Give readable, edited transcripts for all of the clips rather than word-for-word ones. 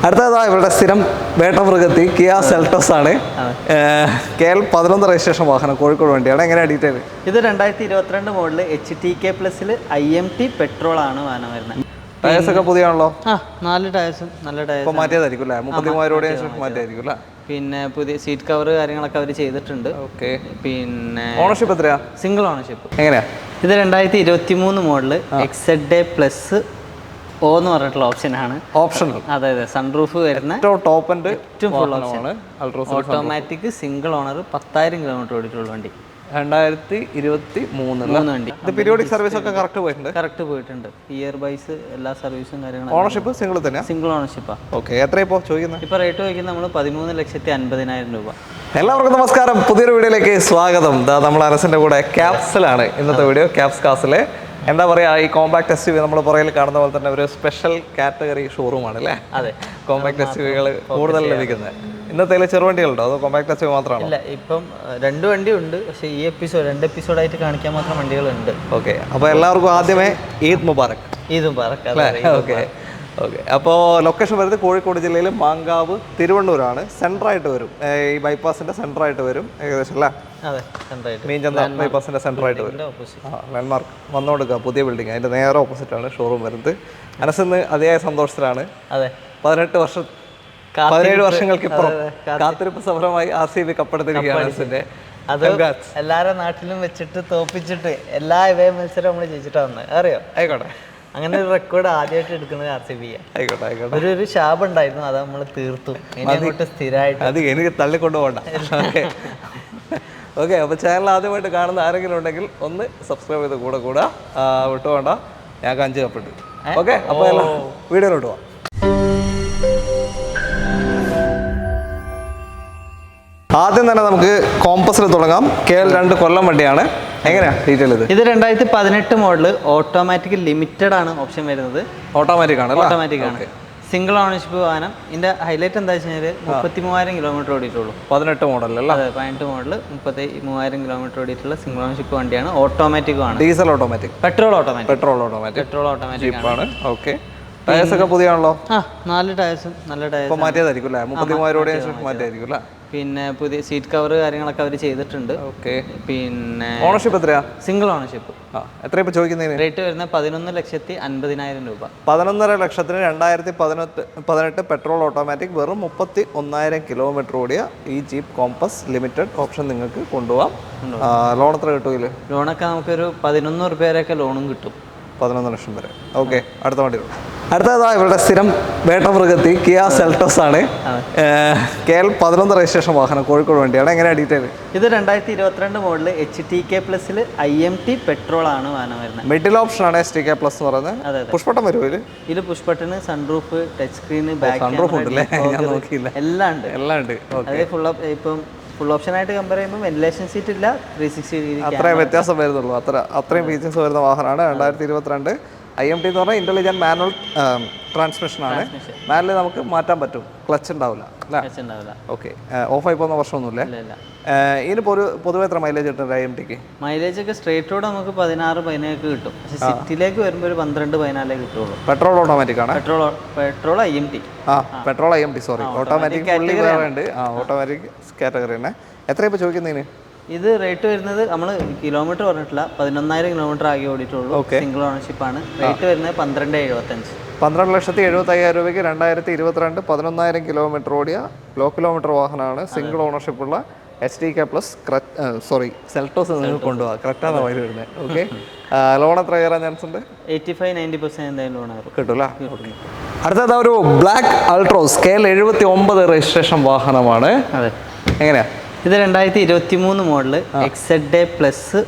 അടുത്തതാ ഇവരുടെ സ്ഥിരം വേട്ടമൃഗത്തി Kia Seltos ആണ്. KL 11 രജിസ്ട്രേഷൻ വാഹനം, കോഴിക്കോട് വണ്ടിയാണ്. എങ്ങനെയാണ് ഡീറ്റെയിൽ? ഇത് 2022 മോഡല് HTK പ്ലസിൽ IMT പെട്രോൾ ആണ് വാഹനം വരുന്നത്. ടയേഴ്സ് ഒക്കെ പുതിയാണല്ലോ. 4 ടയേഴ്സും നല്ല ടയേഴ്സ് മാറ്റിയതായിരിക്കും അല്ലേ? 33,000 മാറ്റിയായിരിക്കും അല്ലേ? പിന്നെ പുതിയ സീറ്റ് കവർ കാര്യങ്ങളൊക്കെ അവർ ചെയ്തിട്ടുണ്ട്. ഓക്കെ. പിന്നെ ഓണർഷിപ്പ് എത്രയാ? Single ownership. എങ്ങനെയാ? ഇത് 2023 മോഡല് XZA പ്ലസ് O എന്ന് പറഞ്ഞിട്ടുള്ള ഓപ്ഷനാണ്. ഓപ്ഷണൽ. അതെ, സൺറൂഫ് വരുന്ന ടോപ്പ് ആൻഡ് ഏറ്റവും full option. Automatic single owner 10,000 kilometre ഓടിയിട്ടുള്ള വണ്ടി. 2023 വണ്ടി. ഇത് പീരിയോഡിക് സർവീസ് ഒക്കെ കറക്റ്റ് പോയിട്ടുണ്ട്. ഇയർ ബൈസ് എല്ലാ സർവീസും കാര്യങ്ങളും. ഓണർഷിപ്പ് സിംഗിൾ തന്നെ? സിംഗിൾ ഓണർഷിപ്പാ. ഓക്കെ. എത്ര ഇപ്പോൾ ചോദിക്കുന്നത്? ഇപ്പോൾ റേറ്റ് ചോദിക്കുന്നത് നമ്മൾ 13,50,000 രൂപ. എല്ലാവർക്കും നമസ്കാരം, പുതിയൊരു വീഡിയോയിലേക്ക് സ്വാഗതം. നമ്മൾ അനസിന്റെ കൂടെ ക്യാപ്സിലാണ് ഇന്നത്തെ വീഡിയോ. ക്യാപ്സ് കാസിലെ എന്താ പറയുക, ഈ കോമ്പാക്ട് SUV നമ്മൾ പുറകിൽ കാണുന്ന പോലെ തന്നെ ഒരു സ്പെഷ്യൽ കാറ്റഗറി ഷോറൂമാണ് അല്ലേ? അതെ, കോമ്പാക്ട് SUVകൾ കൂടുതൽ ലഭിക്കുന്നത്. ഇന്നത്തെ ചെറുവണ്ടികളുണ്ടോ അതോ കോമ്പാക്ട് SUV മാത്രമാണോ? ഇല്ല, ഇപ്പം 2 വണ്ടി ഉണ്ട്. പക്ഷേ ഈ രണ്ട് എപ്പിസോഡായിട്ട് കാണിക്കാൻ മാത്രം വണ്ടികളുണ്ട്. ഓക്കെ. അപ്പോൾ എല്ലാവർക്കും ആദ്യമേ ഈദ് മുബാറക്. ഓക്കെ. അപ്പോൾ ലൊക്കേഷൻ വരുന്നത് കോഴിക്കോട് ജില്ലയിൽ മാങ്കാവ് തിരുവണ്ണൂരാണ്. സെൻറ്ററായിട്ട് വരും, ഈ ബൈപ്പാസിൻ്റെ സെൻറ്ററായിട്ട് വരും ഏകദേശം അല്ലേ? മീൻചന്ത ബൈപ്പാസിൻ്റെ സെൻറ്ററായിട്ട് വരും. ലാൻഡ്മാർക്ക് വന്നുകൊടുക്കുക, പുതിയ ബിൽഡിംഗ്, അതിൻ്റെ നേരെ ഓപ്പോസിറ്റാണ് ഷോറൂം വരുന്നത്. അനസിന്ന് അതിയായ സന്തോഷത്തിലാണ്. 17 വർഷങ്ങൾക്കിപ്പുറം കാത്തിരിപ്പ് സമരമായി RCB കപ്പെടുത്തിരിക്കുകയാണ് അനസിൻ്റെ. അത് എല്ലാവരുടെ നാട്ടിലും വെച്ചിട്ട് തോപ്പിച്ചിട്ട് എല്ലാ ഇവേ മത്സരം നമ്മൾ ജയിച്ചിട്ടാണ് വന്നത്, അറിയോ? ആയിക്കോട്ടെ. അങ്ങനെ ഒരു റെക്കോർഡ് ആദ്യമായിട്ട് എടുക്കുന്നത് RCB. ആയിക്കോട്ടെ. ഒരു ശാപം ഉണ്ടായിരുന്നു, അത് നമ്മൾ തീർത്തു. ഇനി സ്ഥിരമായിട്ട് അത് എനിക്ക് തള്ളിക്കൊണ്ടു പോകണ്ട. ഓക്കെ. അപ്പോൾ ചാനൽ ആദ്യമായിട്ട് കാണുന്ന ആരെങ്കിലും ഉണ്ടെങ്കിൽ ഒന്ന് സബ്സ്ക്രൈബ് ചെയ്ത് കൂടെ വിട്ടുപോകണ്ട. ഞങ്ങൾക്ക് 5 കപ്പിട്ട്. ഓക്കെ. അപ്പോൾ എല്ലാം വീഡിയോയിലോട്ട് പോവാം. ആദ്യം തന്നെ നമുക്ക് കോമ്പസിൽ തുടങ്ങാം. KL 2 കൊല്ലം വണ്ടിയാണ്. എങ്ങനെയാ ഡീറ്റെയിൽ? ഇത് 2018 മോഡല് ഓട്ടോമാറ്റിക് ലിമിറ്റഡ് ആണ് ഓപ്ഷൻ വരുന്നത്. ഓട്ടോമാറ്റിക് ആണ്. സിംഗിൾ ഓണർഷിപ്പ് വാഹനം. ഇതിന്റെ ഹൈലൈറ്റ് എന്താ വെച്ച് കഴിഞ്ഞാൽ 33,000 കിലോമീറ്റർ ഓടിയിട്ടുള്ളൂ. 18 മോഡൽ അല്ലേ? അതെ, 18 മോഡൽ 33,000 കിലോമീറ്റർ ഓടിയിട്ടുള്ള സിംഗിൾ ഓണർഷിപ്പ് വണ്ടിയാണ്. ഓട്ടോമാറ്റിക് ആണ്. Diesel automatic? പെട്രോൾ ഓട്ടോമാറ്റിക് ആണ്. ഓക്കെ. ടയേഴ്സ് ഒക്കെ പുതിയാണല്ലോ. 4 ടയേഴ്സും നല്ല ടയേഴ്സ് മാറ്റിയതായിരിക്കും അല്ലേ? 33,000 മാറ്റിയായിരിക്കും അല്ലേ? പിന്നെ പുതിയ സീറ്റ് കവർ കാര്യങ്ങളൊക്കെ അവർ ചെയ്തിട്ടുണ്ട്. ഓക്കെ. പിന്നെ ഓണർഷിപ്പ് എത്രയാ? Single ownership. എത്ര ഇപ്പോൾ ചോദിക്കുന്നതിന്? റേറ്റ് വരുന്നത് 11,50,000 രൂപ. 11.5 ലക്ഷത്തിന് 2018 പെട്രോൾ ഓട്ടോമാറ്റിക് വെറും 31,000 കിലോമീറ്റർ ഓടിയ ഈ ജീപ്പ് കോമ്പസ് ലിമിറ്റഡ് ഓപ്ഷൻ നിങ്ങൾക്ക് കൊണ്ടുപോകാം. ലോൺ എത്ര കിട്ടൂല? ലോണൊക്കെ നമുക്കൊരു 11 രൂപ വരെയൊക്കെ ലോണും കിട്ടും. 11 ലക്ഷം വരെ. ഓക്കെ. അടുത്ത വണ്ടി. അടുത്തതാ ഇവരുടെ സ്ഥിരം വേട്ടമൃഗത്തി കിയ സെൽട്ടോസ് ആണ്. KL 11 രജിസ്ട്രേഷൻ വാഹനം, കോഴിക്കോട് വണ്ടിയാണ്. എങ്ങനെയാണ് ഡീറ്റെയിൽ? ഇത് 2022 മോഡല് HTK പ്ലസിൽ IMT പെട്രോൾ ആണ് വാഹനം വരുന്നത്. മിഡിൽ ഓപ്ഷൻ ആണ് HTK പ്ലസ് എന്ന് പറയുന്നത്. പുഷ്പട്ടം വരും ഇതിൽ? പുഷ്പട്ടന് സൺറൂഫ്, ടച്ച് സ്ക്രീൻ, സൺറൂഫ് ഉണ്ടല്ലേ? ഞാൻ നോക്കിയില്ല. എല്ലാം ഉണ്ട്. അതേ ഫുൾ ഓപ്ഷൻ ആയിട്ട് കമ്പയർ ചെയ്യുമ്പോൾ വെന്റിലേഷൻ സീറ്റ് ഇല്ല, 360 ഡിഗ്രി അത്രയും വ്യത്യാസം വരുന്നുള്ളൂ. അത്രയും ഫീച്ചേഴ്സ് വരുന്ന വാഹനമാണ്. 2022 IMT എന്ന് പറഞ്ഞാൽ ഇന്റലിജന്റ് മാനുവൽ ട്രാൻസ്മിഷൻ ആണ്. മാനുവൽ നമുക്ക് മാറ്റാൻ പറ്റും, ക്ലച്ച് ഉണ്ടാവില്ല. ഓക്കെ. ഓഫായി പോകുന്ന പ്രശ്നമൊന്നുമില്ല. ഇതിന് പൊതുവെ എത്ര മൈലേജ് കിട്ടും IMTക്ക്? മൈലേജ് ഒക്കെ സ്ട്രേറ്റ് റോഡ് നമുക്ക് 16-17 കിട്ടും. പക്ഷേ സിറ്റിയിലേക്ക് വരുമ്പോൾ ഒരു 12-14 കിട്ടുള്ളൂ. പെട്രോൾ ഓട്ടോമാറ്റിക് ആണ്. Petrol IMT. Petrol IMT, sorry. Automatic ഉണ്ട്. ഓട്ടോമാറ്റിക് കാറ്റഗറി തന്നെ. എത്ര ഇപ്പോൾ ചോദിക്കുന്നതിന്? ഇത് റേറ്റ് വരുന്നത് നമ്മൾ കിലോമീറ്റർ പറഞ്ഞിട്ടില്ല, 11,000 കിലോമീറ്റർ ആകെ ഓടിയിട്ടുള്ളൂ. സിംഗിൾ ഓണർഷിപ്പ് ആണ്. റേറ്റ് വരുന്നത് 12,75,000. 12,75,000 രൂപയ്ക്ക് 2022 11,000 കിലോമീറ്റർ ഓടിയ ലോ കിലോമീറ്റർ വാഹനമാണ്. സിംഗിൾ ഓണർഷിപ്പുള്ള HTK പ്ലസ് സെൽട്ടോസ് നിങ്ങൾക്ക് കൊണ്ടുപോകാം. കറക്റ്റാണ് വഴി വരുന്നത്. ഓക്കെ. ലോൺ എത്ര കയറാൻ ചാൻസ് ഉണ്ട്? 85-90% എന്തായാലും ലോൺ കിട്ടൂല. അടുത്തത് ഒരു ബ്ലാക്ക് അൾട്രോസ് KL 79 രജിസ്ട്രേഷൻ വാഹനമാണ്. അതെ. എങ്ങനെയാ? ഇത് 2023 മോഡല് XZA പ്ലസ്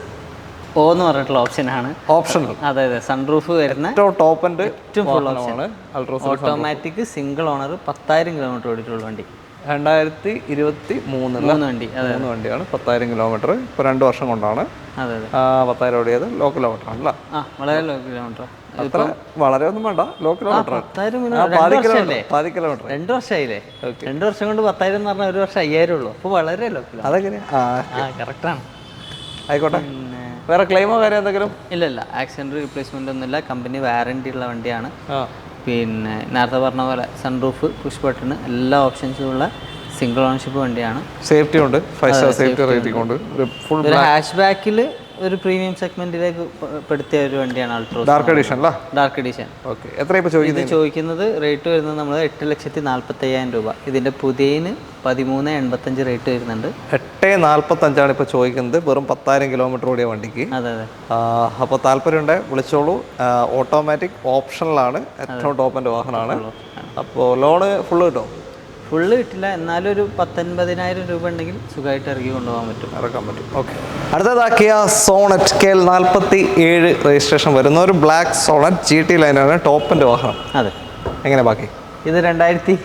O എന്ന് പറഞ്ഞിട്ടുള്ള ഓപ്ഷനാണ്. ഓപ്ഷണൽ. അതെ, സൺറൂഫ് വരുന്ന ടോപ്പ് ആൻഡ് ഏറ്റവും full option. Automatic single owner 10,000 kilometre ഓടിയിട്ടുള്ള വണ്ടി. 2023 വണ്ടി. 3 വണ്ടിയാണ്. 10,000 കിലോമീറ്റർ. ഇപ്പോൾ 2 വർഷം കൊണ്ടാണ്. 10,000 ഓടിയത്. ലോ കിലോമീറ്റർ ആണല്ലോ. വളരെ ലോ കിലോമീറ്റർ. അത്ര വളരെ ഒന്നും വേണ്ട. Low kilometre 10 kilometre. 2 വർഷമായില്ലേ? 2 വർഷം കൊണ്ട് 10,000 എന്ന് പറഞ്ഞാൽ 1 വർഷം 5,000 ഉള്ളൂ. അപ്പോൾ വളരെ ലോ കിലോ. അതെങ്ങനെയാ? കറക്റ്റാണ്. ആയിക്കോട്ടെ. വേറെ ക്ലെയിമോ കാര്യം എന്തെങ്കിലും? ഇല്ല. ആക്സിഡന്റ് റീപ്ലേസ്മെന്റ് ഒന്നുമില്ല. കമ്പനി വാറന്റി ഉള്ള വണ്ടിയാണ്. പിന്നെ നേരത്തെ പറഞ്ഞ പോലെ സൺറൂഫ്, പുഷ് ബട്ടൺ എല്ലാ ഓപ്ഷൻസും ഉള്ള സിംഗിൾ ഓണർഷിപ്പ് വണ്ടിയാണ്. സേഫ്റ്റി ഉണ്ട്, 5 സ്റ്റാർ സേഫ്റ്റി റേറ്റിംഗ് ഉണ്ട്. ഫുൾ ഒരു ഹാഷ് ബാക്കിൽ ഒരു പ്രീമിയം സെഗ്മെന്റിലേക്ക് പെടുത്തിയ ഒരു വണ്ടിയാണ് അൾട്രോസ്. ഡാർക്ക് എഡിഷൻ അല്ല? Dark edition. ഓക്കെ. എത്ര ഇപ്പോൾ ചോദിക്കുന്നത്? ഇത് ചോദിക്കുന്നത് റേറ്റ് വരുന്നത് നമ്മൾ 8,45,000 രൂപ. ഇതിന്റെ പുതിയതിന് 13,85 റേറ്റ് വരുന്നുണ്ട്. 8,45 ഇപ്പോൾ ചോദിക്കുന്നത്, വെറും 10,000 കിലോമീറ്റർ ഓടിയ വണ്ടിക്ക്. അതെ അതെ. അപ്പോൾ താല്പര്യമുണ്ട് വിളിച്ചോളൂ. ഓട്ടോമാറ്റിക് ഓപ്ഷനിലാണ്, ഏറ്റവും ടോപ്പിൻ്റെ വാഹനമാണ്. അപ്പോൾ ലോണ് ഫുള്ള് കിട്ടും? ഫുള്ള് കിട്ടില്ല, എന്നാലും ഒരു 19,000 രൂപ ഉണ്ടെങ്കിൽ സുഖമായിട്ട് ഇറക്കി കൊണ്ടുപോകാൻ പറ്റും. ഇറക്കാൻ പറ്റും. ഓക്കെ. അടുത്തതാക്കിയ സോണറ്റ് KL 47 രജിസ്ട്രേഷൻ വരുന്ന ഒരു ബ്ലാക്ക് സോണറ്റ് GT ലൈനാണ്, ടോപ്പിൻ്റെ വാഹനം. അതെ. എങ്ങനെ ബാക്കി? ഇത് 2000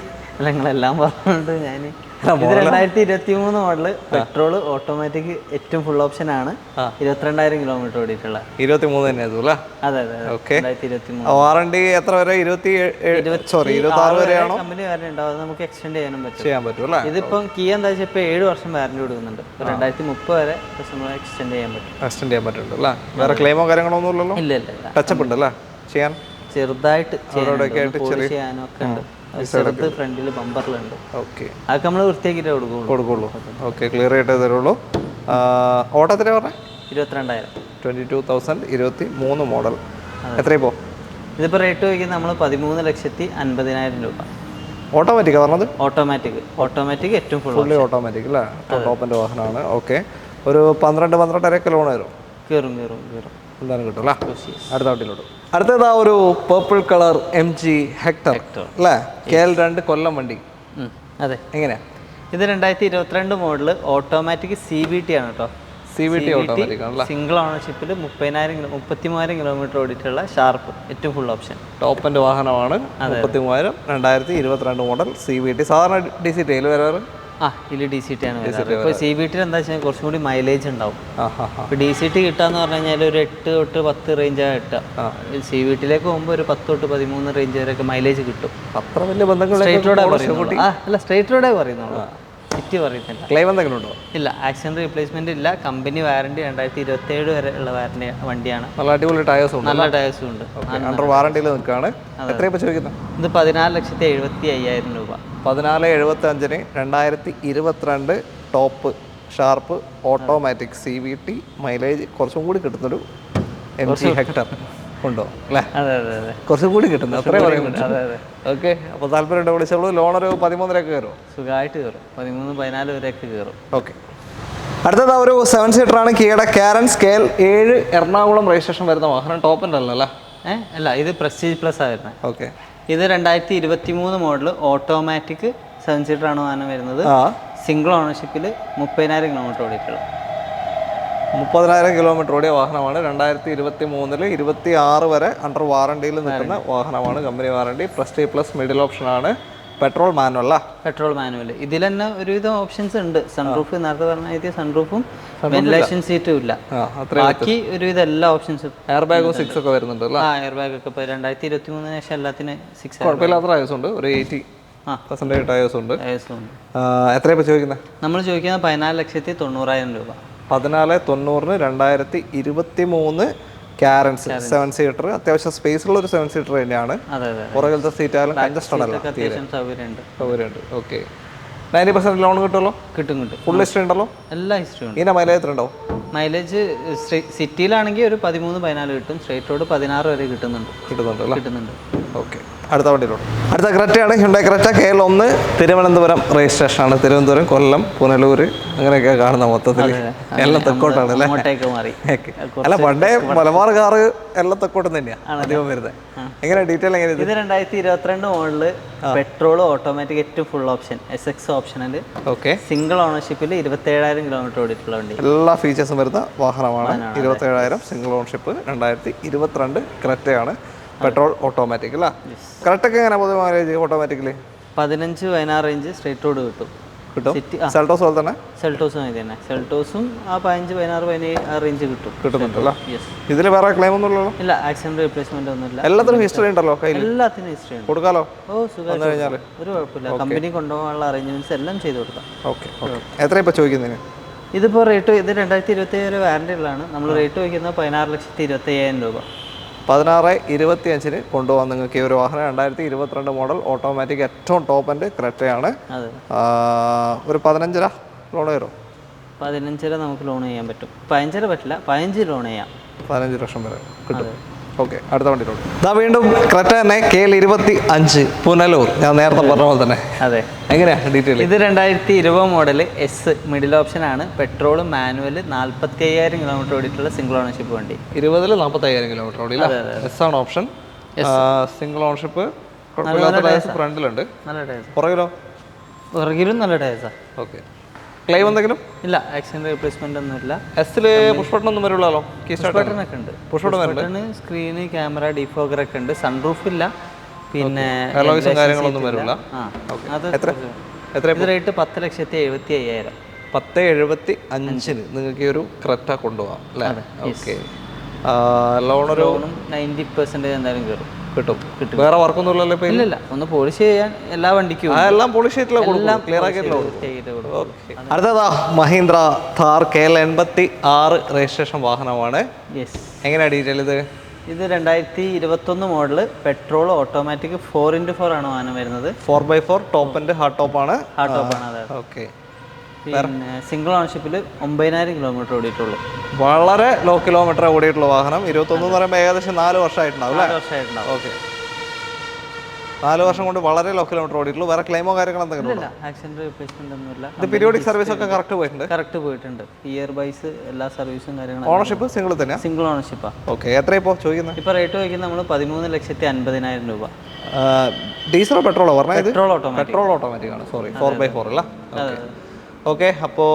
നിങ്ങളെല്ലാം പറഞ്ഞുകൊണ്ട് ഞാൻ ഇത് 2023 മോഡല്, പെട്രോൾ, ഓട്ടോമാറ്റിക്, ഏറ്റവും ഫുൾ ഓപ്ഷൻ ആണ്. 22,000 കിലോമീറ്റർ ഓടിയിട്ടുള്ള. 23 തന്നെ അല്ലേ? അതെ അതെ. ഓക്കെ. 2023. വാറണ്ടി എത്ര വരെ? 26 വരെയാണോ? കമ്പനി വാറണ്ടി ഉണ്ടാവും, അത് നമുക്ക് എക്സ്റ്റെൻഡ് ചെയ്യാൻ പറ്റും അല്ലേ? ഇതിപ്പം കിയ എന്താ വെച്ചാൽ ഇപ്പോൾ 7 വർഷം വാറണ്ടി കൊടുക്കുന്നുണ്ട്. 2030 വരെ നമ്മൾ എക്സ്റ്റെൻഡ് ചെയ്യാൻ പറ്റും അല്ലേ? വേറെ ക്ലെയിമോ കാര്യങ്ങളോ ഒന്നും ഇല്ലല്ലോ? ഇല്ല ഇല്ല. ടച്ചപ്പ് ഉണ്ട് അല്ലേ ചെയ്യാൻ? ചെറുതായിട്ട് ചെയ്യാനും ഒക്കെ ഉണ്ട്. ചെറുത് ഫ്രണ്ടിൽ ബമ്പറിലുണ്ട്. ഓക്കെ. അതൊക്കെ നമ്മൾ വൃത്തിയാക്കിയിട്ടേ കൊടുക്കുള്ളൂ. ഓക്കെ, ക്ലിയർ ആയിട്ടേ തരുള്ളൂ. ഓട്ടത്തിന് പറഞ്ഞേ 22,000. 22,023 മോഡൽ. എത്രയിപ്പോ? ഇതിപ്പോൾ റേറ്റ് വയ്ക്കുന്നത് നമ്മൾ 13,50,000 രൂപ. ഓട്ടോമാറ്റിക്കാണ് പറഞ്ഞത്? ഓട്ടോമാറ്റിക് ഏറ്റവും ഫുള്ളി ഓട്ടോമാറ്റിക് അല്ലേ? ടോപ്പിൻ്റെ വാഹനമാണ്. ഓക്കെ. ഒരു 12-12.5 ലോൺ വരും? കയറും എന്തായാലും കിട്ടും അല്ലേ? അടുത്ത വണ്ടിയിലോട്ട്. അടുത്തതാ ഒരു പേർപ്പിൾ കളർ MG ഹെക്ടർ അല്ലേ? KL 2 കൊല്ലം വണ്ടി. അതെ. എങ്ങനെയാ ഇത്? 2022 മോഡല്, ഓട്ടോമാറ്റിക് CVT ആണ് കേട്ടോ. CVT ഓട്ടോമാറ്റിക് ആണല്ലേ? സിംഗിൾ ഓണർഷിപ്പിൽ 33,000 കിലോമീറ്റർ ഓടിയിട്ടുള്ള ഷാർപ്പ്, ഏറ്റവും ഫുൾ ഓപ്ഷൻ ടോപ്പിൻ്റെ വാഹനമാണ്. 33,000, 2022 മോഡൽ CVT. സാധാരണ DCT വരാറ്? ഇതിൽ DCT ആണ് വരുന്നത്. ഇപ്പോൾ CVT എന്താ വെച്ചാൽ കുറച്ചും കൂടി മൈലേജ് ഉണ്ടാവും. ഇപ്പോൾ DCT കിട്ടാന്ന് പറഞ്ഞു കഴിഞ്ഞാൽ ഒരു 8 തൊട്ട് 10 റേഞ്ചാണ് കിട്ടുക. CVT-ലേക്ക് പോകുമ്പോൾ ഒരു 10 തൊട്ട് 13 റേഞ്ച് വരെയൊക്കെ മൈലേജ് കിട്ടും. അത്ര വലിയ ബന്ധങ്ങൾ സ്ട്രേറ്റ് റോഡേ പറയുന്നുള്ളൂ. സിറ്റി പറയുന്നില്ല. ക്ലെയിം എന്തെങ്കിലും ഉണ്ടോ? ഇല്ല, ആക്സിഡന്റ് റീപ്ലേസ്മെന്റ് ഇല്ല. കമ്പനി വാറണ്ടി 2027 വരെ ഉള്ള വാറണ്ടി വണ്ടിയാണ്. നല്ല അടിപൊളി ടയേഴ്സും ഉണ്ട്. നല്ല ടയേഴ്സും ഉണ്ട്. അണ്ടർ വാറണ്ടിയിൽ നിൽക്കുകയാണ്. എത്രയാണ് ചോദിക്കുന്നത്? ഇത് 14,75,000 രൂപ. 14,75-ന് 2022 top sharp automatic CVT, mileage കുറച്ചും കൂടി കിട്ടുന്നൊരു MG ഹെക്ടർ ഉണ്ടോ അല്ലേ? അതെ അതെ അതെ. കുറച്ചും കൂടി കിട്ടുന്നത് അത്രയും പറയാൻ പറ്റും. ഓക്കെ. അപ്പോൾ താല്പര്യം വിളിച്ചോളൂ. ലോൺ ഒരു 13-രൊക്കെ കയറും? സുഖമായിട്ട് കയറും. 13-14 വരെയൊക്കെ കയറും. ഓക്കെ. അടുത്തത് ഒരു 7 സീറ്ററാണ്, കിയയുടെ കാരൻസ് KL 7 എറണാകുളം രജിസ്ട്രേഷൻ വരുന്ന വാഹനം. ടോപ്പിൻ്റെ അല്ലേ? അല്ല, ഇത് പ്രസ്റ്റീജ് പ്ലസ് ആയിരുന്നു. ഓക്കെ. ഇത് 2023 മോഡൽ, ഓട്ടോമാറ്റിക് 7 സീറ്ററാണ് വാഹനം വരുന്നത്. സിംഗിൾ ഓണർഷിപ്പിൽ 30,000 കിലോമീറ്റർ ഓടിയിട്ടുള്ളത്. 30,000 കിലോമീറ്റർ ഓടിയ വാഹനമാണ്. 2023-ൽ 26 വരെ അണ്ടർ വാറണ്ടിയിൽ നിൽക്കുന്ന വാഹനമാണ്. Company warranty, prestige plus, middle ഓപ്ഷനാണ്. Petrol manual. ഇതിൽ തന്നെ ഒരുവിധം ഓപ്ഷൻസ് ഉണ്ട്. സൺറൂഫ് നേരത്തെ പറഞ്ഞ സൺറൂഫും വെന്റിലേഷൻ സീറ്റും ഇല്ല. ബാക്കി ഒരുവിധം എല്ലാ ഓപ്ഷൻസും. എയർ ബാഗും 6 ഒക്കെ വരുന്നുണ്ട്. എയർ ബാഗ് ഒക്കെ ഇപ്പോൾ 2023 ശേഷം എല്ലാത്തിനും 6 കുഴപ്പമില്ലാത്ത ടയേഴ്സ് ഉണ്ട്. ഒരു 80% ടയേഴ്സ് ഉണ്ട്. എത്രയാണ് ചോദിക്കുന്നത്? നമ്മൾ ചോദിക്കുന്നത് 14,90,000 രൂപ. 14,90-ന് 2023 കാരൻസ് 7 സീറ്റർ. അത്യാവശ്യം സ്പേസ് ഉള്ള ഒരു 7 സീറ്റർ തന്നെയാണ്. പുറകിലത്തെ സീറ്റായാലും കൺജസ്റ്റഡ് അല്ല, സൗകര്യമുണ്ട്. ഓക്കെ. 90% ലോൺ കിട്ടുമല്ലോ? കിട്ടും. ഫുൾ ഹിസ്റ്ററി ഉണ്ടല്ലോ? എല്ലാ ഹിസ്റ്ററി ഉണ്ട്. ഇതിന്റെ മൈലേജ് എത്ര ഉണ്ടാവും? മൈലേജ് സിറ്റിയിലാണെങ്കിൽ ഒരു 13-14 കിട്ടും. സ്ട്രേറ്റ് റോഡ് 16 വരെ കിട്ടുന്നുണ്ട്. ഓക്കെ. അടുത്ത വണ്ടിയിലോട്ട്. അടുത്ത ക്രെറ്റയാണ്, ഹ്യുണ്ടായി ക്രെറ്റ KL 1 തിരുവനന്തപുരം രജിസ്ട്രേഷനാണ്. തിരുവനന്തപുരം, കൊല്ലം, പുനലൂർ അങ്ങനെയൊക്കെ കാണുന്ന മൊത്തത്തിൽ എല്ലാം തെക്കോട്ടാണ് അല്ലേ? അല്ല, പണ്ടേ മലബാർ കാറ് എല്ലാം തെക്കോട്ടും തന്നെയാണ് അധികം വരുന്നത്. എങ്ങനെ ഡീറ്റെയിൽ എങ്ങനെ? ഇത് 2022 മോഡല്, പെട്രോൾ, ഓട്ടോമാറ്റിക്, ഏറ്റവും ഫുൾ ഓപ്ഷൻ, SX ഓപ്ഷനിൽ. ഓക്കെ. സിംഗിൾ ഓണർഷിപ്പിൽ 27,000 കിലോമീറ്റർ ഓടിയിട്ടുള്ള വണ്ടി. എല്ലാ ഫീച്ചേഴ്സും വരുന്ന വാഹനമാണ്. 27,000 സിംഗിൾ ഓണർഷിപ്പ്, 2022 ക്രെറ്റയാണ്. പെട്രോൾ ഓട്ടോമാറ്റിക് അല്ല? കറക്റ്റൊക്കെ എങ്ങനെ പൊതുവെ mileage automatically? 15-16 range straight road കിട്ടും. സെൽട്ടോസ് പോലെ തന്നെ? സെൽട്ടോസും ഇത് തന്നെ. സെൽട്ടോസും ആ 15-16-17 ആ റേഞ്ച് കിട്ടുന്നുണ്ടല്ലോ. ഇതിൽ വേറെ ക്ലെയിം ഒന്നും ഇല്ലല്ലോ? ഇല്ല, ആക്സിഡന്റ് റീപ്ലേസ്മെന്റ് ഒന്നുമില്ല. എല്ലാത്തിനും ഹിസ്റ്ററി ഉണ്ടല്ലോ കയ്യിൽ? എല്ലാത്തിനും ഹിസ്റ്ററി ഉണ്ട്. കൊടുക്കാലോ? ഓ, സുഖം. ഒരു കുഴപ്പമില്ല. കമ്പനി കൊണ്ടുപോകാനുള്ള അറേഞ്ച്മെന്റ്സ് എല്ലാം ചെയ്ത് കൊടുക്കാം. ഓക്കെ. എത്ര ഇപ്പോൾ ചോദിക്കുന്നതിന്? ഇതിപ്പോൾ റേറ്റ്, ഇത് 2027 വാറണ്ടി ഉള്ളതാണ്. നമ്മൾ റേറ്റ് വയ്ക്കുന്നത് 16,25,000 രൂപ. 16,25 കൊണ്ടുപോകാൻ നിങ്ങൾക്ക് ഈ ഒരു വാഹനം. 2022 മോഡൽ ഓട്ടോമാറ്റിക് ഏറ്റവും ടോപ്പ് എൻഡ് ക്രെറ്റയാണ്. ഒരു 15 ലോൺ വരും. 15 നമുക്ക് ലോൺ ചെയ്യാൻ പറ്റും. 15 പറ്റില്ല, 15 ലോൺ ചെയ്യാം. 15 ലക്ഷം വരെ കിട്ടും. ഓക്കെ, അടുത്ത വണ്ടിയിലോട്ട്. ഇതാ വീണ്ടും ക്രെറ്റ തന്നെ KL25 പുനലൂർ. ഞാൻ നേരത്തെ പറഞ്ഞ പോലെ തന്നെ. അതെ, എങ്ങനെയാണ് ഡീറ്റെയിൽ? ഇത് 2020 മോഡൽ എസ് മിഡിൽ ഓപ്ഷൻ ആണ്. പെട്രോൾ മാനുവൽ 45,000 കിലോമീറ്റർ ഓടിയിട്ടുള്ള സിംഗിൾ ഓണർഷിപ്പ് വണ്ടി. 20-ൽ 45,000 കിലോമീറ്റർ ഓടിയില്ല. എസ് ആണ് ഓപ്ഷൻ. Single ownership. ഫ്രണ്ടിലുണ്ട്. നല്ല ടയർ. പുറകിലും നല്ല ടയർസാ. ഓക്കെ. ക്ലെയിം എന്തെങ്കിലും ഇല്ല, ആക്സിഡന്റ് റീപ്ലേസ്മെന്റ് ഒന്നും ഇല്ല. എസില് പുഷ് ബട്ടൺ ഒന്നും വരുള്ളൂ. പുഷ് ബട്ടൺ ഒക്കെ ഉണ്ട്. Push button, screen, camera, defogger ഒക്കെ ഉണ്ട്. സൺറൂഫ് ഇല്ല. പിന്നെ കാര്യങ്ങളൊന്നും വരില്ല. ഇത് റേറ്റ് 10,75,000. 10,75 നിങ്ങൾക്ക് ഈ ഒരു ക്രെറ്റ കൊണ്ടുപോകാം അല്ലേ? ഓക്കെ. ലോണും 90% എന്തായാലും കയറും. കിട്ടും. വേറെ വർക്കൊന്നും ഇല്ലല്ലോ ഇപ്പൊ? ഇല്ല, ഒന്ന് പോളിഷ് ചെയ്യാൻ എല്ലാ വണ്ടിക്കും എല്ലാം പോളിഷ് ചെയ്തിട്ടുള്ള ക്ലിയർ ആക്കിയിട്ടുള്ള. അടുത്തതാ മഹീന്ദ്ര ഥാർ KL86 രജിസ്ട്രേഷൻ വാഹനമാണ്. എങ്ങനെയാ ഡീറ്റെയിൽ ഇത്? ഇത് 2021 മോഡല് പെട്രോൾ ഓട്ടോമാറ്റിക് 4x4 ആണ് വാഹനം വരുന്നത്. 4x4 top and hard top ആണ്. അതെ. ഓക്കെ. പിന്നെ സിംഗിൾ ഓണർഷിപ്പിൽ 9,000 കിലോമീറ്റർ ഓടിയിട്ടുള്ളൂ. വളരെ ലോ കിലോമീറ്റർ ഓടിയിട്ടുള്ള വാഹനം. 21 എന്ന് പറയുമ്പോൾ ഏകദേശം 4 വർഷമായിട്ടുണ്ടാവും അല്ലേ? 4 വർഷമായിട്ടുണ്ടാവും. ഓക്കെ. 4 വർഷം കൊണ്ട് വളരെ ലോ കിലോമീറ്റർ ഓടിയിട്ടുള്ളൂ. വേറെ ക്ലെയിമോ കാര്യങ്ങളോ എന്തെങ്കിലും ഇല്ല, ആക്സിഡന്റ് റീപ്ലേസ്മെന്റ് ഒന്നുമില്ല. ഇത് പീരിയോഡിക് സർവീസ് ഒക്കെ കറക്റ്റ് പോയിട്ടുണ്ട്. ഇയർ ബൈസ് എല്ലാ സർവീസും കാര്യങ്ങളും. ഓണർഷിപ്പ് സിംഗിൾ തന്നെയാണ്? സിംഗിൾ ഓണർഷിപ്പാ. ഓക്കെ. എത്ര ഇപ്പോൾ ചോദിക്കുന്നത്? ഇപ്പോൾ റേറ്റ് ചോദിക്കുന്നത് നമ്മൾ 13,50,000 രൂപ. ഡീസലോ പെട്രോളോ പറഞ്ഞാൽ? പെട്രോൾ ഓട്ടോമാറ്റിക് ആണ്. സോറി, 4x4 അല്ല. ഓക്കെ. അപ്പോൾ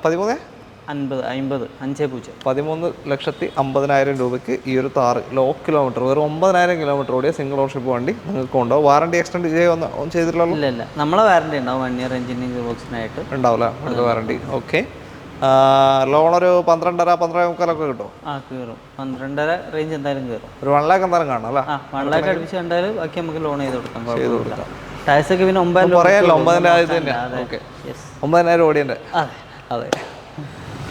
13,50,000 രൂപയ്ക്ക് ഈ ഒരു താറ് ലോ കിലോമീറ്റർ വെറും 9,000 കിലോമീറ്റർ ഓടിയ സിംഗിൾ ഓണർഷിപ്പ് വണ്ടി നിങ്ങൾക്ക് ഉണ്ടാവും. വാറണ്ടി എക്സ്റ്റെൻഡ് ഒന്നും ചെയ്തിട്ടുള്ളൂ? ഇല്ല, നമ്മളെ വാറണ്ടി ഉണ്ടാവും. 1 ഇയർ എഞ്ചിനീയറിംഗ് ബോക്സിനായിട്ട് ഉണ്ടാവില്ല അടുത്ത വാറണ്ടി. ഓക്കെ. ലോൺ ഒരു 12,500-13,500 കിട്ടും. കയറും. 12,500 റേഞ്ച് എന്തായാലും കയറും. ഒരു 1 lakh എന്തായാലും കാണാം അല്ലേ? 1 lakh അടുപ്പിച്ച് കണ്ടാലും ബാക്കി നമുക്ക് ലോൺ ചെയ്ത് കൊടുക്കാം. ടയർസൊക്കെ പിന്നെ 9,000 പറയാമല്ലോ. 9,000 തന്നെയാണ്. ഓക്കെ. 9,000 ഓടിയൻ്റെ. അതെ.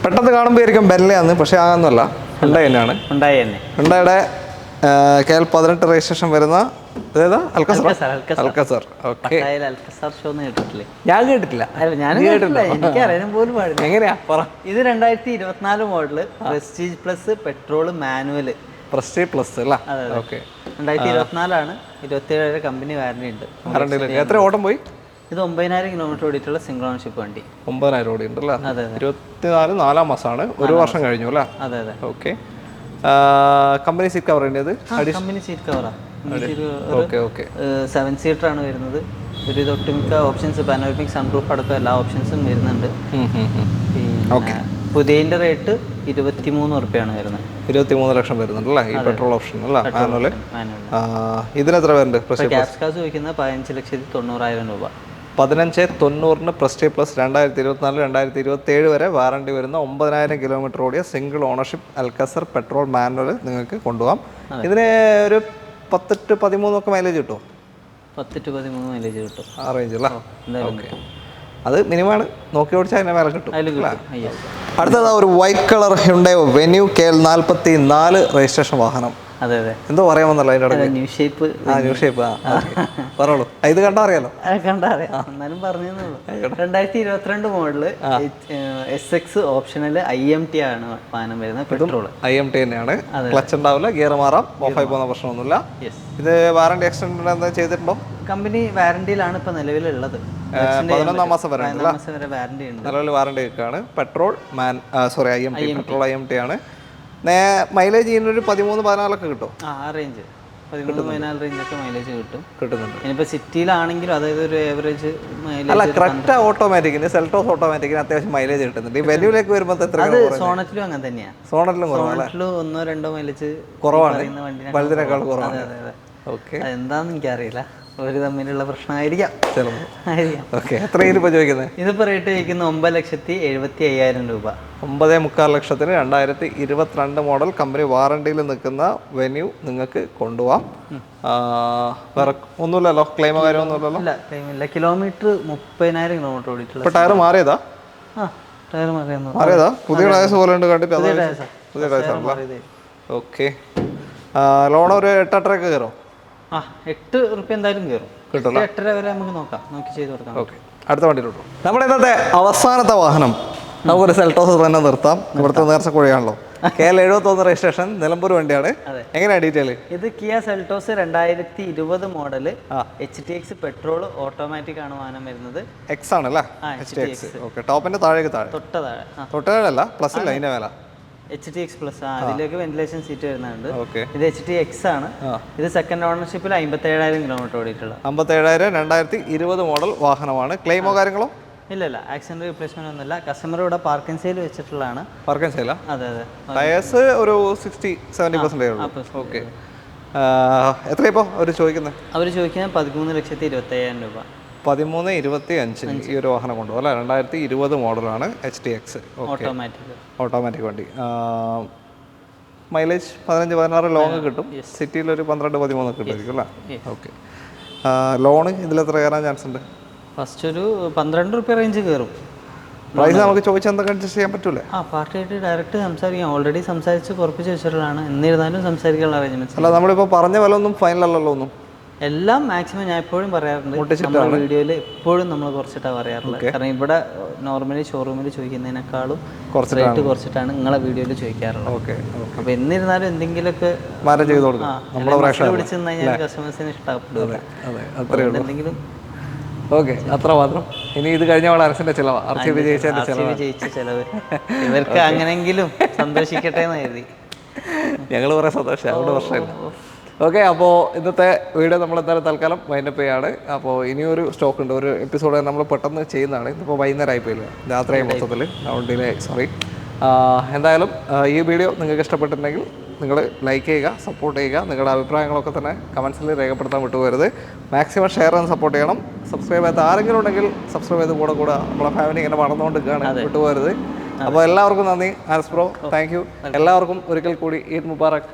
പെട്ടെന്ന് കാണുമ്പോൾ ആയിരിക്കും ബെൻലെയാന്ന്, പക്ഷേ ആകുന്നല്ല. ഹുണ്ടായി തന്നെയാണ്. ഹുണ്ടായുടെ KL18 രജിസ്ട്രേഷൻ വരുന്ന അൽക്കസർ. ഓക്കെ. ഞാൻ കേട്ടിട്ടില്ല. എനിക്കറിയാൻ പോലും പാടില്ല. എങ്ങനെയാ പറ. ഇത് 2024 model Prestige plus petrol manual. Prestige plus അല്ല? ഓക്കെ. 2024 ആണ്. 27,000 കമ്പനി വാറണ്ടി ഉണ്ട്. എത്ര ഓട്ടം പോയി? ഇത് 9,000 കിലോമീറ്റർ ഓടിയിട്ടുള്ള സിംഗിൾ ഓണർഷിപ്പ് വണ്ടി. 9,000 ഓടി ഉണ്ടല്ലേ? 24 4 മാസമാണ്. 1 വർഷം കഴിഞ്ഞു അല്ലേ? അതെ. ഓക്കെ. കമ്പനി സീറ്റ് കവർ ചെയ്തത്? കമ്പനി സീറ്റ് കവറാ. ഓക്കെ. 7 സീറ്റർ ആണ് വരുന്നത്. ഒരു ഒട്ടുമിക്ക ഓപ്ഷൻസ് പാനോരമിക് സൺറൂഫ് അടക്കം എല്ലാ ഓപ്ഷൻസും വരുന്നുണ്ട്. പുതിയതിന്റെ റേറ്റ് 23 ഉറുപ്പിയാണ് വരുന്നത്. 23 ലക്ഷം വരുന്നുണ്ടല്ലേ ഈ പെട്രോൾ ഓപ്ഷൻ അല്ലേ? മാനുവൽ. ഇതിനെത്ര വരുന്നുണ്ട്? ക്യാഷ് കാശ് ചോദിക്കുന്നത് 15,90,000 രൂപ. 15,90,000 പ്രസ്റ്റീജ് പ്ലസ് 2024-2027 വരെ വാറണ്ടി വരുന്ന 9,000 കിലോമീറ്റർ ഓടിയ single ownership Alcazar petrol manual നിങ്ങൾക്ക് കൊണ്ടുപോകാം. ഇതിന് ഒരു 10 to 13 ഒക്കെ മൈലേജ് കിട്ടുമോ? 10 to 13 മൈലേജ് കിട്ടും. ആ റേഞ്ച് അല്ല? ഓക്കെ. അത് മിനിമമാണ്. നോക്കി ഓടിച്ചാൽ അതിനെ മേലെ കിട്ടും. അടുത്തത് ഒരു white colour Hyundai venue KL44 registration വാഹനം. അതെ. എന്തോ പറയാമെന്നല്ലോ അതിൻ്റെ ന്യൂ ഷേപ്പ്. New shape. പറഞ്ഞോളൂ. ഇത് കണ്ടാ അറിയാലോ? എന്നാലും പറഞ്ഞു. 2022 മോഡല് SX ഓപ്ഷനിൽ IMT ആണ് വാഹനം വരുന്നത്. പെട്രോൾ IMT തന്നെയാണ്. ക്ലച്ച് ഉണ്ടാവില്ല, ഗിയർ മാറാം, ഓഫായി പോകുന്ന പ്രശ്നമൊന്നുമില്ല. ഇത് വാറണ്ടി എക്സ്റ്റെൻഡ് എന്താ ചെയ്തിട്ടുണ്ടോ? കമ്പനി വാറണ്ടിയിലാണ് ഇപ്പൊ നിലവിലുള്ളത്. 11 മാസം വരെ വാറണ്ടി ഉണ്ട്. നിലവിൽ വാറണ്ടി ഒക്കെയാണ്. പെട്രോൾ IMT പെട്രോൾ IMT ആണ്. മൈലേജ് ചെയ്യുന്നൊരു 13-14 ഒക്കെ കിട്ടും. ആ റേഞ്ച് 13-14 റേഞ്ചൊക്കെ മൈലേജ് കിട്ടുന്നുണ്ട്. ഇനിയിപ്പോൾ സിറ്റിയിലാണെങ്കിൽ അതായത് ഒരു ഏവറേജ് മൈലേജ്. അല്ല, ക്രെറ്റ ഓട്ടോമാറ്റിക്കിന് സെൽട്ടോസ് ഓട്ടോമാറ്റിക്കിന് അത്യാവശ്യം മൈലേജ് കിട്ടുന്നുണ്ട്. ഈ വെന്യൂലേക്ക് വരുമ്പോൾ എത്ര? സോണറ്റിലും അങ്ങനെ തന്നെയാണ്. സോണറ്റിലും 1-2 മൈലേജ് കുറവാണ്. വലുതിനേക്കാൾ കുറവാണ്. ഓക്കെ. എന്താണെന്ന് എനിക്കറിയില്ല. ഒരു തമ്മിലുള്ള പ്രശ്നമായിരിക്കാം. ഓക്കെ. എത്രയാണ് ഇപ്പോൾ ചോദിക്കുന്നത്? ഇതിപ്പോൾ റേറ്റ് ചോദിക്കുന്നത് 9,75,000 രൂപ. 9.25 ലക്ഷത്തിന് 2022 മോഡൽ കമ്പനി വാറണ്ടിയിൽ നിൽക്കുന്ന വെന്യൂ നിങ്ങൾക്ക് കൊണ്ടുപോകാം. വേറെ ഒന്നുമില്ലല്ലോ? ക്ലെയിമോ കാര്യമൊന്നുമില്ലല്ലോ? ഇല്ല, ക്ലെയിമില്ല. Kilometre 30,000 kilometre ഓടിയിട്ടുള്ള. ഇപ്പോൾ ടയർ മാറിയതാ? ടയർ മാറിയതാ? പുതിയ ടയർസ് പോലെ ഉണ്ട് കണ്ടിട്ട്. പുതിയ ടയർസാണല്ലോ. ഓക്കെ. ലോൺ ഒരു 8-8 കയറും. ആ 8 റുപ്യ എന്തായാലും കയറും. 8.5 വരെ നമുക്ക് നോക്കാം, നോക്കി ചെയ്ത് കൊടുക്കാം. ഓക്കെ, അടുത്ത വണ്ടിയിലോട്ടോ. നമ്മുടെ ഇന്നത്തെ അവസാനത്തെ വാഹനം നമുക്കൊരു സെൽട്ടോസ് തന്നെ നിർത്താം. ഇവിടുത്തെ നേർച്ചക്കുഴിയാണല്ലോ. KL 71 രജിസ്ട്രേഷൻ, നിലമ്പൂർ വണ്ടിയാണ്. എങ്ങനെയാണ് ഡീറ്റെയിൽ? ഇത് Kia Seltos 2020 model HTX petrol automatic ആണ് വാഹനം വരുന്നത്. എക്സ് ആണല്ലേ? ഓക്കെ, ടോപ്പിന്റെ താഴേക്ക് താഴെ തൊട്ടതാഴല്ല, പ്ലസ് ഇല്ല അതിന്റെ മേല. HTX പ്ലസ് അതിലേക്ക് വെന്റിലേഷൻ സീറ്റ് വരുന്നുണ്ട്. ഇത് HTX ആണ്. ഇത് സെക്കൻഡ് ഓണർഷിപ്പിൽ 57,000 കിലോമീറ്റർ ഓടിയിട്ടുള്ള 57,000 2020 മോഡൽ വാഹനമാണ്. ക്ലെയിമോ കാര്യങ്ങളോ? ഇല്ല, ആക്സിഡന്റ് റീപ്ലേസ്മെന്റ് ഒന്നുമില്ല. കസ്റ്റമർ ഇവിടെ പാർക്കിംഗ് സെയിൽ വെച്ചിട്ടുള്ളതാണ്. പാർക്കിംഗ് സെയിലാ? അതെ. ടയേഴ്സ് ഒരു 60-70% ഓക്കെ. എത്ര ഇപ്പോൾ അവർ ചോദിക്കുന്നത്? അവർ ചോദിക്കുന്നത് 13,25,000 രൂപ. 13,25 ഈ ഒരു വാഹനം കൊണ്ടുപോകും അല്ലേ? 2020 മോഡലാണ് HTX. ഓട്ടോമാറ്റിക് വണ്ടി. മൈലേജ് 15-16 ലോങ് കിട്ടും. സിറ്റിയിൽ ഒരു 12-13 കിട്ടുമായിരിക്കും അല്ലേ? ഓക്കെ. ലോണ് ഇതിൽ എത്ര കയറാൻ ചാൻസ് ഉണ്ട്? ഫസ്റ്റ് ഒരു 12 റുപ്യ റേഞ്ച് കയറും. പ്രൈസ് നമുക്ക് ചോദിച്ചാൽ എന്തൊക്കെ അഡ്ജസ്റ്റ് ചെയ്യാൻ പറ്റൂലേ? പാർട്ടിയായിട്ട് ഡയറക്റ്റ് സംസാരിക്കാം. ഓൾറെഡി സംസാരിച്ച് കുറപ്പിച്ച് വെച്ചിട്ടുള്ളതാണ്. എന്നിരുന്നാലും സംസാരിക്കാനുള്ള അറേഞ്ച്മെന്റ്സ്. അല്ല, നമ്മളിപ്പോൾ പറഞ്ഞ വില ഒന്നും ഫൈനൽ അല്ലല്ലോ ഒന്നും? എല്ലാം മാക്സിമം ഞാൻ എപ്പോഴും പറയാറുണ്ട്. നമ്മുടെ വീഡിയോയിൽ എപ്പോഴും നമ്മൾ കുറച്ചിട്ടാണ് പറയാറുള്ളത്. കാരണം ഇവിടെ നോർമലി ഷോറൂമിൽ ചോദിക്കുന്നതിനേക്കാളും റേറ്റ് കുറച്ചിട്ടാണ് നിങ്ങളെ വീഡിയോയിൽ ചോദിക്കാറുള്ളത്. ഓക്കെ. അപ്പോൾ എന്നിരുന്നാലും എന്തെങ്കിലുമൊക്കെ മാറ്റം ചെയ്ത് കൊടുക്കാം. പിടിച്ചു കഴിഞ്ഞാൽ കസ്റ്റമേഴ്സിന് ഇഷ്ടപ്പെടും. എന്തെങ്കിലും ഓക്കെ, അത്ര മാത്രം. ഇനി ഇത് കഴിഞ്ഞ അരസിന്റെ ചിലവ്, RCB ജയിച്ച ചിലവ് ഇവർക്ക് അങ്ങനെങ്കിലും സന്തോഷിക്കട്ടെ എന്ന് കരുതി ഞങ്ങൾ പറയാൻ സന്തോഷം. അതുകൊണ്ട് പ്രശ്നമില്ല. ഓക്കെ, അപ്പോൾ ഇന്നത്തെ വീഡിയോ നമ്മൾ എന്തായാലും തൽക്കാലം വൈൻഡപ്പ് ചെയ്യാണ്. അപ്പോൾ ഇനിയൊരു സ്റ്റോക്ക് ഉണ്ട്, ഒരു എപ്പിസോഡ് നമ്മൾ പെട്ടെന്ന് ചെയ്യുന്നതാണ്. ഇതിപ്പോൾ വൈകുന്നേരം ആയിപ്പോയില്ല, രാത്രിയായി മൊത്തത്തിൽ. അതുകൊണ്ടില്ലേ, സോറി. എന്തായാലും ഈ വീഡിയോ നിങ്ങൾക്ക് ഇഷ്ടപ്പെട്ടിട്ടുണ്ടെങ്കിൽ നിങ്ങൾ ലൈക്ക് ചെയ്യുക, സപ്പോർട്ട് ചെയ്യുക. നിങ്ങളുടെ അഭിപ്രായങ്ങളൊക്കെ തന്നെ കമൻസിൽ രേഖപ്പെടുത്താൻ വിട്ടുപോകരുത്. മാക്സിമം ഷെയർ ചെയ്ത് സപ്പോർട്ട് ചെയ്യണം. സബ്സ്ക്രൈബ് ചെയ്യാത്ത ആരെങ്കിലും ഉണ്ടെങ്കിൽ സബ്സ്ക്രൈബ് ചെയ്ത് കൂടെ നമ്മളെ ഫാമിലി ഇങ്ങനെ വളർന്നുകൊണ്ടിരിക്കുകയാണ്, വിട്ടുപോകരുത്. അപ്പോൾ എല്ലാവർക്കും നന്ദി. Ans bro, thank you. എല്ലാവർക്കും ഒരിക്കൽ കൂടി ഈദ് മുബാറക്.